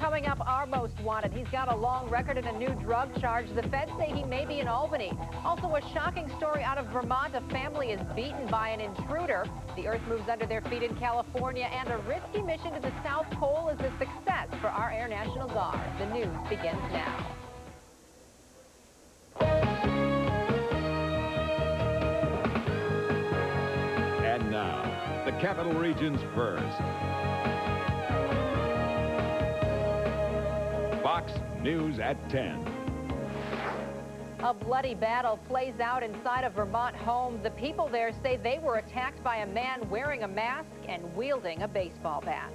Coming up, our most wanted. He's got a long record and a new drug charge. The feds say he may be in Albany. Also, a shocking story out of Vermont. A family is beaten by an intruder. The earth moves under their feet in California, and a risky mission to the South Pole is a success for our Air National Guard. The news begins now. And now, the Capital Region's first. Fox News at 10. A bloody battle plays out inside a Vermont home. The people there say they were attacked by a man wearing a mask and wielding a baseball bat.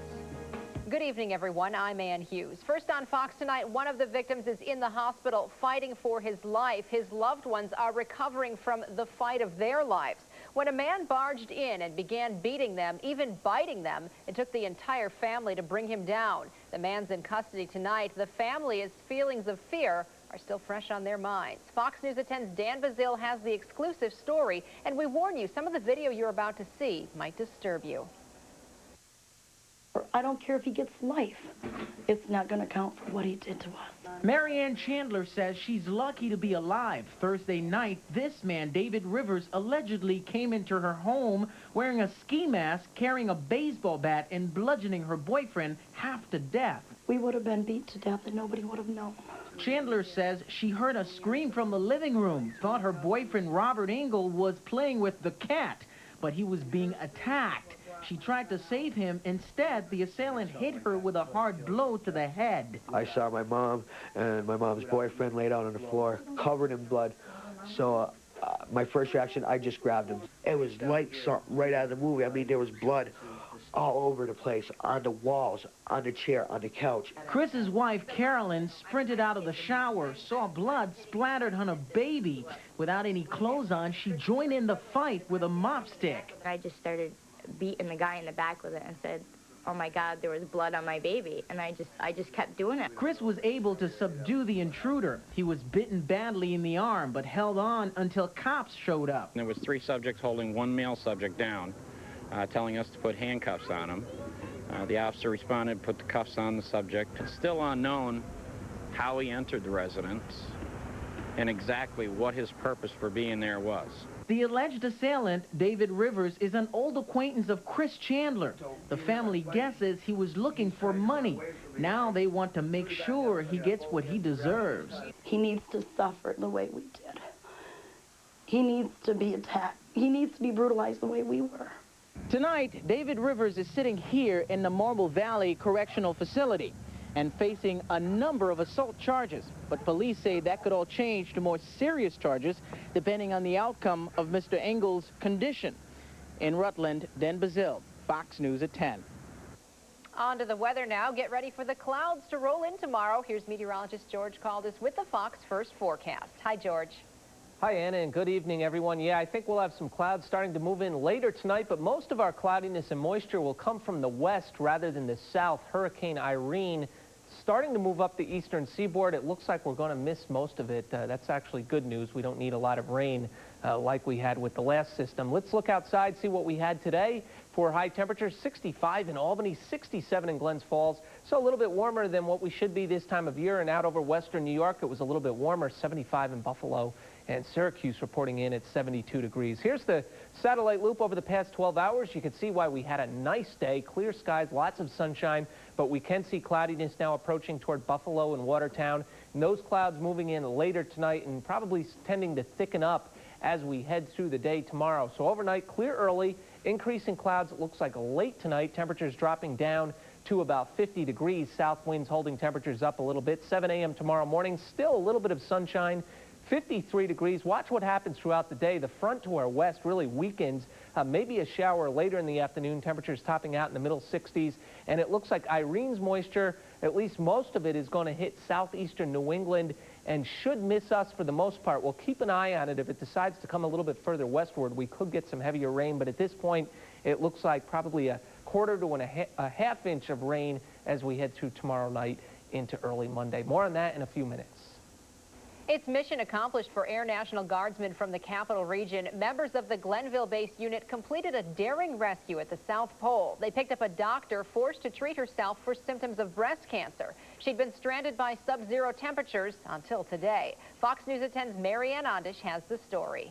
Good evening, everyone. I'm Ann Hughes. First on Fox tonight, one of the victims is in the hospital fighting for his life. His loved ones are recovering from the fight of their lives. When a man barged in and began beating them, even biting them, it took the entire family to bring him down. The man's in custody tonight. The family's feelings of fear are still fresh on their minds. Fox News at 10's Dan Bazile has the exclusive story, and we warn you, some of the video you're about to see might disturb you. I don't care if he gets life. It's not going to count for what he did to us. Marianne Chandler says she's lucky to be alive. Thursday night, this man, David Rivers, allegedly came into her home wearing a ski mask, carrying a baseball bat, and bludgeoning her boyfriend half to death. We would have been beat to death and nobody would have known. Chandler says she heard a scream from the living room, thought her boyfriend Robert Engel was playing with the cat, but he was being attacked. She tried to save him. Instead, the assailant hit her with a hard blow to the head. I saw my mom and my mom's boyfriend laid out on the floor, covered in blood. So my first reaction, I just grabbed him. It was like something right out of the movie. I mean, there was blood all over the place, on the walls, on the chair, on the couch. Chris's wife, Carolyn, sprinted out of the shower, saw blood splattered on her baby. Without any clothes on, she joined in the fight with a mop stick. I just started beating the guy in the back with it and said, "Oh my God, there was blood on my baby," and I just kept doing it. Chris was able to subdue the intruder. He was bitten badly in the arm, but held on until cops showed up. There was 3 subjects holding 1 male subject down, telling us to put handcuffs on him. The officer responded, put the cuffs on the subject. It's still unknown how he entered the residence and exactly what his purpose for being there was. The alleged assailant, David Rivers, is an old acquaintance of Chris Chandler. The family guesses he was looking for money. Now they want to make sure he gets what he deserves. He needs to suffer the way we did. He needs to be attacked. He needs to be brutalized the way we were. Tonight, David Rivers is sitting here in the Marble Valley Correctional Facility and facing a number of assault charges. But police say that could all change to more serious charges depending on the outcome of Mr. Engel's condition. In Rutland, Dan Bazile, Fox News at 10. On to the weather now. Get ready for the clouds to roll in tomorrow. Here's meteorologist George Caldes with the Fox First Forecast. Hi, George. Hi, Anna, and good evening, everyone. Yeah, I think we'll have some clouds starting to move in later tonight, but most of our cloudiness and moisture will come from the west rather than the south. Hurricane Irene starting to move up the eastern seaboard. It looks like we're going to miss most of it. That's actually good news. We don't need a lot of rain like we had with the last system. Let's look outside, see what we had today. For high temperatures, 65 in Albany, 67 in Glens Falls. So a little bit warmer than what we should be this time of year. And out over western New York, it was a little bit warmer, 75 in Buffalo. And Syracuse reporting in at 72 degrees. Here's the satellite loop over the past 12 hours. You can see why we had a nice day, clear skies, lots of sunshine, but we can see cloudiness now approaching toward Buffalo and Watertown. And those clouds moving in later tonight and probably tending to thicken up as we head through the day tomorrow. So overnight, clear early, increasing clouds. It looks like late tonight, temperatures dropping down to about 50 degrees. South winds holding temperatures up a little bit. 7 a.m. tomorrow morning, still a little bit of sunshine. 53 degrees. Watch what happens throughout the day. The front to our west really weakens. Maybe a shower later in the afternoon. Temperatures topping out in the middle 60s. And it looks like Irene's moisture, at least most of it, is going to hit southeastern New England and should miss us for the most part. We'll keep an eye on it. If it decides to come a little bit further westward, we could get some heavier rain. But at this point, it looks like probably a quarter to a half inch of rain as we head through tomorrow night into early Monday. More on that in a few minutes. It's mission accomplished for Air National Guardsmen from the Capital Region. Members of the Glenville-based unit completed a daring rescue at the South Pole. They picked up a doctor forced to treat herself for symptoms of breast cancer. She'd been stranded by sub-zero temperatures until today. Fox News at 10's Marianne Ondish has the story.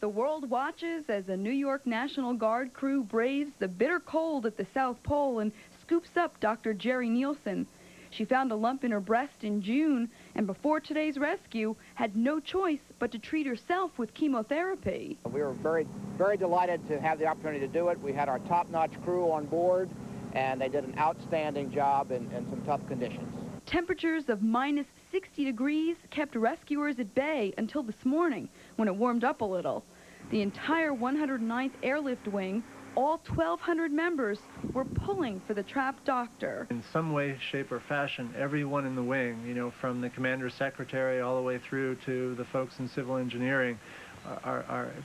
The world watches as a New York National Guard crew braves the bitter cold at the South Pole and scoops up Dr. Jerry Nielsen. She found a lump in her breast in June, and before today's rescue, had no choice but to treat herself with chemotherapy. We were very, very delighted to have the opportunity to do it. We had our top-notch crew on board, and they did an outstanding job in some tough conditions. Temperatures of minus 60 degrees kept rescuers at bay until this morning, when it warmed up a little. The entire 109th Airlift Wing, all 1,200 members, were pulling for the trapped doctor. In some way, shape, or fashion, everyone in the wing, you know, from the commander's secretary all the way through to the folks in civil engineering,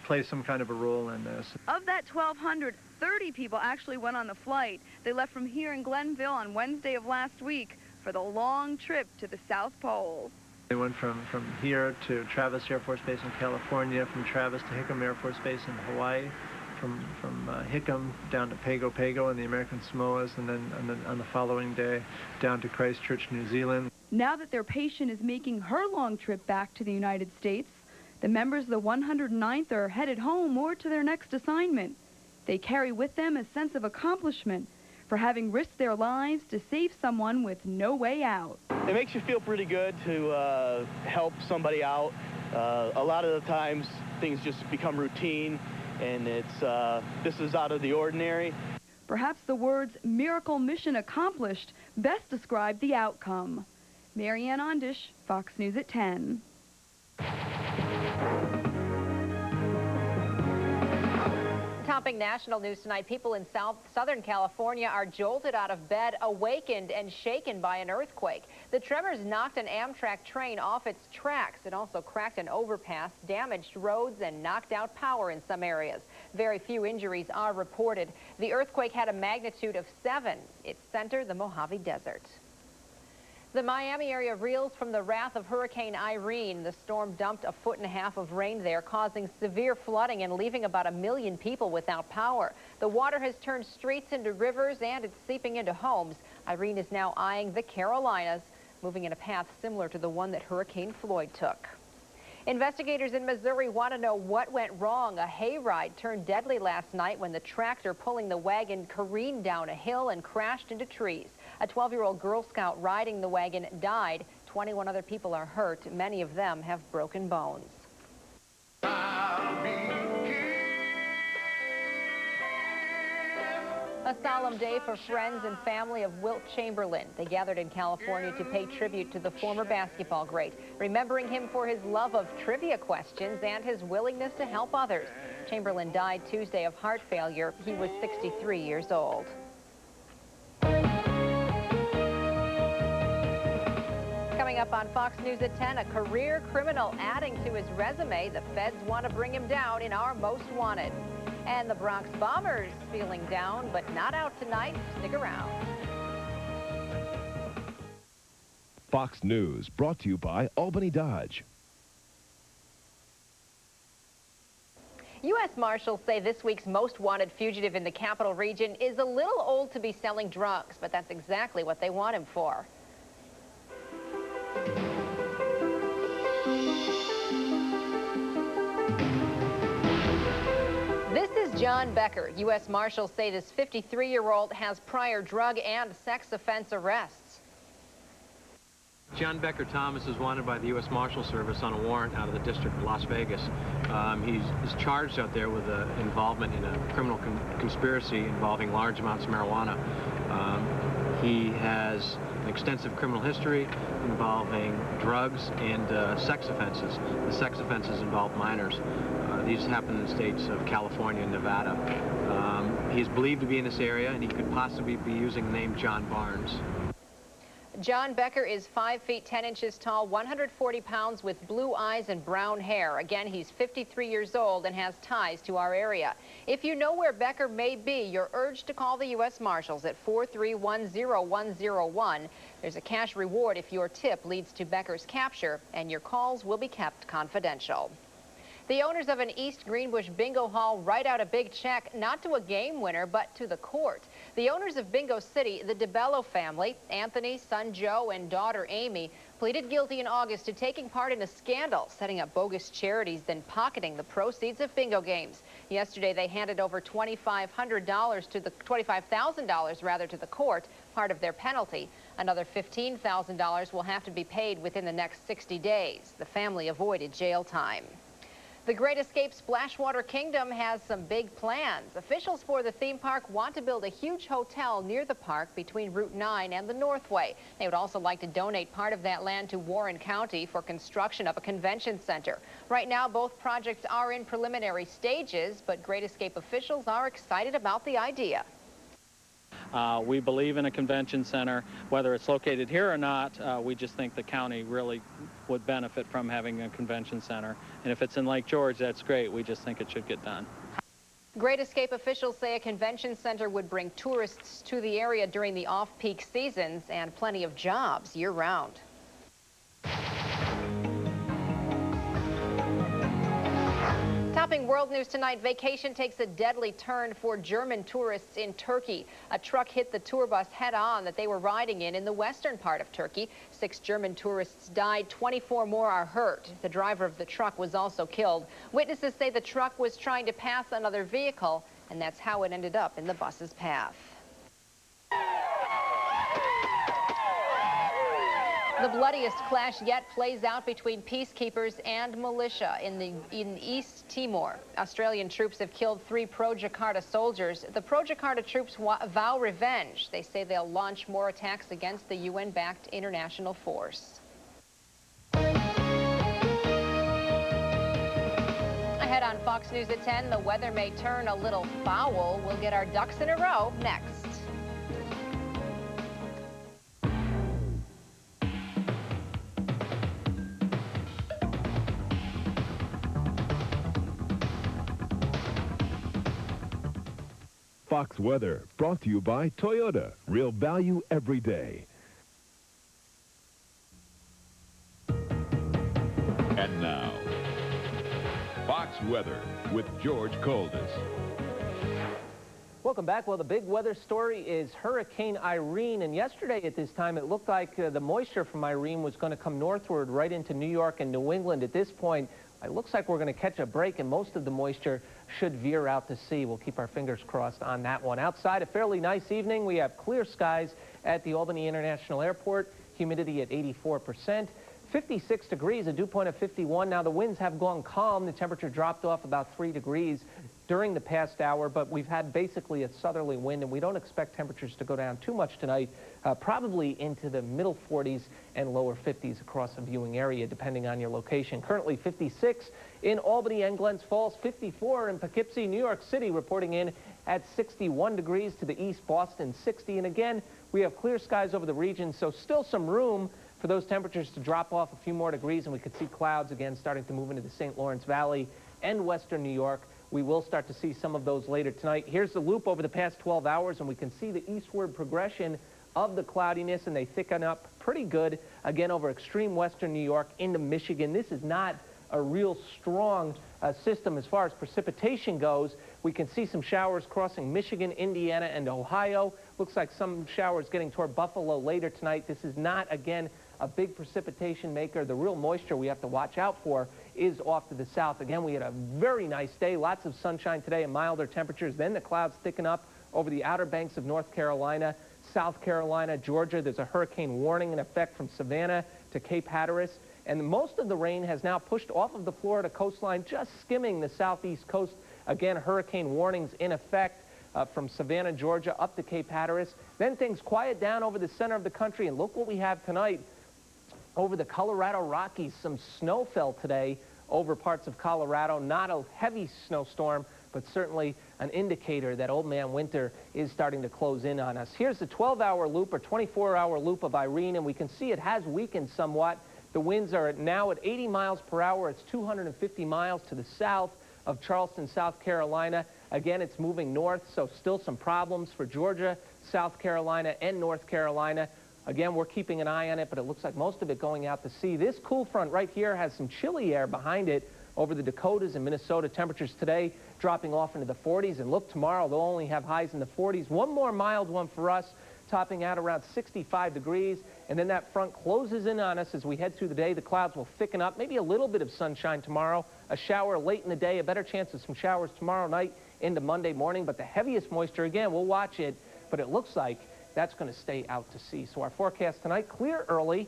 play some kind of a role in this. Of that 1,200, 30 people actually went on the flight. They left from here in Glenville on Wednesday of last week for the long trip to the South Pole. They went from here to Travis Air Force Base in California, from Travis to Hickam Air Force Base in Hawaii, from Hickam down to Pago Pago in the American Samoas, and then on the following day down to Christchurch, New Zealand. Now that their patient is making her long trip back to the United States, the members of the 109th are headed home or to their next assignment. They carry with them a sense of accomplishment for having risked their lives to save someone with no way out. It makes you feel pretty good to help somebody out. A lot of the times things just become routine, and this is out of the ordinary. Perhaps the words "miracle mission accomplished" best describe the outcome. Marianne Ondish, Fox News at 10. Topping national news tonight, people in Southern California are jolted out of bed, awakened and shaken by an earthquake. The tremors knocked an Amtrak train off its tracks. It also cracked an overpass, damaged roads, and knocked out power in some areas. Very few injuries are reported. The earthquake had a magnitude of 7. Its center, the Mojave Desert. The Miami area reels from the wrath of Hurricane Irene. The storm dumped 1.5 feet of rain there, causing severe flooding and leaving about 1 million people without power. The water has turned streets into rivers, and it's seeping into homes. Irene is now eyeing the Carolinas, moving in a path similar to the one that Hurricane Floyd took. Investigators in Missouri want to know what went wrong. A hayride turned deadly last night when the tractor pulling the wagon careened down a hill and crashed into trees. A 12-year-old Girl Scout riding the wagon died. 21 other people are hurt. Many of them have broken bones. A solemn day for friends and family of Wilt Chamberlain. They gathered in California to pay tribute to the former basketball great, remembering him for his love of trivia questions and his willingness to help others. Chamberlain died Tuesday of heart failure. He was 63 years old. Coming up on Fox News at 10, a career criminal adding to his resume. The feds want to bring him down in Our Most Wanted. And the Bronx Bombers feeling down, but not out tonight. Stick around. Fox News, brought to you by Albany Dodge. U.S. Marshals say this week's most wanted fugitive in the Capital Region is a little old to be selling drugs, but that's exactly what they want him for. This is John Becker. U.S. Marshals say this 53-year-old has prior drug and sex offense arrests. John Becker Thomas is wanted by the U.S. Marshal Service on a warrant out of the District of Las Vegas. He's charged out there with involvement in a criminal conspiracy involving large amounts of marijuana. He has an extensive criminal history involving drugs and sex offenses. The sex offenses involve minors. These happen in the states of California and Nevada. He is believed to be in this area, and he could possibly be using the name John Barnes. John Becker is 5 feet 10 inches tall, 140 pounds with blue eyes and brown hair. Again, he's 53 years old and has ties to our area. If you know where Becker may be, you're urged to call the U.S. Marshals at 4310101. There's a cash reward if your tip leads to Becker's capture, and your calls will be kept confidential. The owners of an East Greenbush bingo hall write out a big check, not to a game winner, but to the court. The owners of Bingo City, the DeBello family, Anthony, son Joe, and daughter Amy, pleaded guilty in August to taking part in a scandal, setting up bogus charities, then pocketing the proceeds of bingo games. Yesterday, they handed over $2,500 to the $25,000 rather to the court, part of their penalty. Another $15,000 will have to be paid within the next 60 days. The family avoided jail time. The Great Escape Splashwater Kingdom has some big plans. Officials for the theme park want to build a huge hotel near the park between Route 9 and the Northway. They would also like to donate part of that land to Warren County for construction of a convention center. Right now, both projects are in preliminary stages, but Great Escape officials are excited about the idea. We believe in a convention center. Whether it's located here or not, we just think the county really would benefit from having a convention center. And if it's in Lake George, that's great. We just think it should get done. Great Escape officials say a convention center would bring tourists to the area during the off-peak seasons and plenty of jobs year-round. Topping world news tonight, vacation takes a deadly turn for German tourists in Turkey. A truck hit the tour bus head-on that they were riding in the western part of Turkey. 6 German tourists died, 24 more are hurt. The driver of the truck was also killed. Witnesses say the truck was trying to pass another vehicle, and that's how it ended up in the bus's path. The bloodiest clash yet plays out between peacekeepers and militia in East Timor. Australian troops have killed 3 pro-Jakarta soldiers. The pro-Jakarta troops vow revenge. They say they'll launch more attacks against the UN-backed international force. Ahead on Fox News at 10, the weather may turn a little foul. We'll get our ducks in a row next. Fox Weather, brought to you by Toyota. Real value every day. And now, Fox Weather with George Caldes. Welcome back. Well, the big weather story is Hurricane Irene, and yesterday at this time it looked like the moisture from Irene was going to come northward right into New York and New England. At this point, it looks like we're going to catch a break, and most of the moisture should veer out to sea. We'll keep our fingers crossed on that one. Outside, a fairly nice evening. We have clear skies at the Albany International Airport, humidity at 84%. 56 degrees, a dew point of 51. Now, the winds have gone calm. The temperature dropped off about 3 degrees during the past hour, but we've had basically a southerly wind, and we don't expect temperatures to go down too much tonight, probably into the middle 40s and lower 50s across a viewing area, depending on your location. Currently 56 in Albany and Glens Falls, 54 in Poughkeepsie, New York City, reporting in at 61 degrees to the east, Boston 60. And again, we have clear skies over the region, so still some room for those temperatures to drop off a few more degrees, and we could see clouds again starting to move into the St. Lawrence Valley and western New York. We will start to see some of those later tonight. Here's the loop over the past 12 hours, and we can see the eastward progression of the cloudiness, and they thicken up pretty good, again, over extreme western New York into Michigan. This is not a real strong system as far as precipitation goes. We can see some showers crossing Michigan, Indiana, and Ohio. Looks like some showers getting toward Buffalo later tonight. This is not, again, a big precipitation maker. The real moisture we have to watch out for is off to the south. Again, we had a very nice day, lots of sunshine today and milder temperatures. Then the clouds thicken up over the outer banks of North Carolina, South Carolina, Georgia. There's a hurricane warning in effect from Savannah to Cape Hatteras. And most of the rain has now pushed off of the Florida coastline, just skimming the southeast coast. Again, hurricane warnings in effect from Savannah, Georgia, up to Cape Hatteras. Then things quiet down over the center of the country, and look what we have tonight. Over the Colorado Rockies, some snow fell today over parts of Colorado. Not a heavy snowstorm, but certainly an indicator that Old Man Winter is starting to close in on us. Here's the 12-hour loop or 24-hour loop of Irene, and we can see it has weakened somewhat. The winds are now at 80 miles per hour. It's 250 miles to the south of Charleston, South Carolina. Again, it's moving north, so still some problems for Georgia, South Carolina, and North Carolina. Again, we're keeping an eye on it, but it looks like most of it going out to sea. This cool front right here has some chilly air behind it over the Dakotas and Minnesota. Temperatures today dropping off into the 40s, and look, tomorrow they'll only have highs in the 40s. One more mild one for us, topping out around 65 degrees, and then that front closes in on us as we head through the day. The clouds will thicken up, maybe a little bit of sunshine tomorrow, a shower late in the day, a better chance of some showers tomorrow night into Monday morning, but the heaviest moisture, again, we'll watch it, but it looks like that's going to stay out to sea. So our forecast tonight, clear early,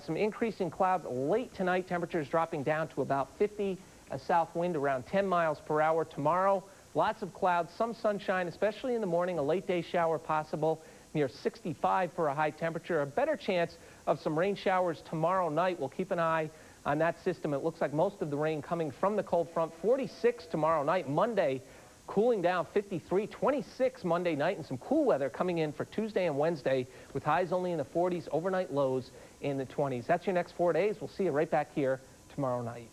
some increasing clouds late tonight, temperatures dropping down to about 50, a south wind around 10 miles per hour. Tomorrow, lots of clouds, some sunshine, especially in the morning, a late day shower possible, near 65 for a high temperature. A better chance of some rain showers tomorrow night. We'll keep an eye on that system. It looks like most of the rain coming from the cold front. 46 tomorrow night. Monday, cooling down 53, 26 Monday night, and some cool weather coming in for Tuesday and Wednesday with highs only in the 40s, overnight lows in the 20s. That's your next 4 days. We'll see you right back here tomorrow night.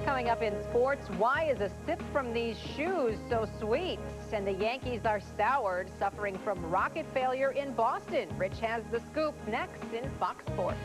Coming up in sports, why is a sip from these shoes so sweet? And the Yankees are soured, suffering from rocket failure in Boston. Rich has the scoop next in Fox Sports.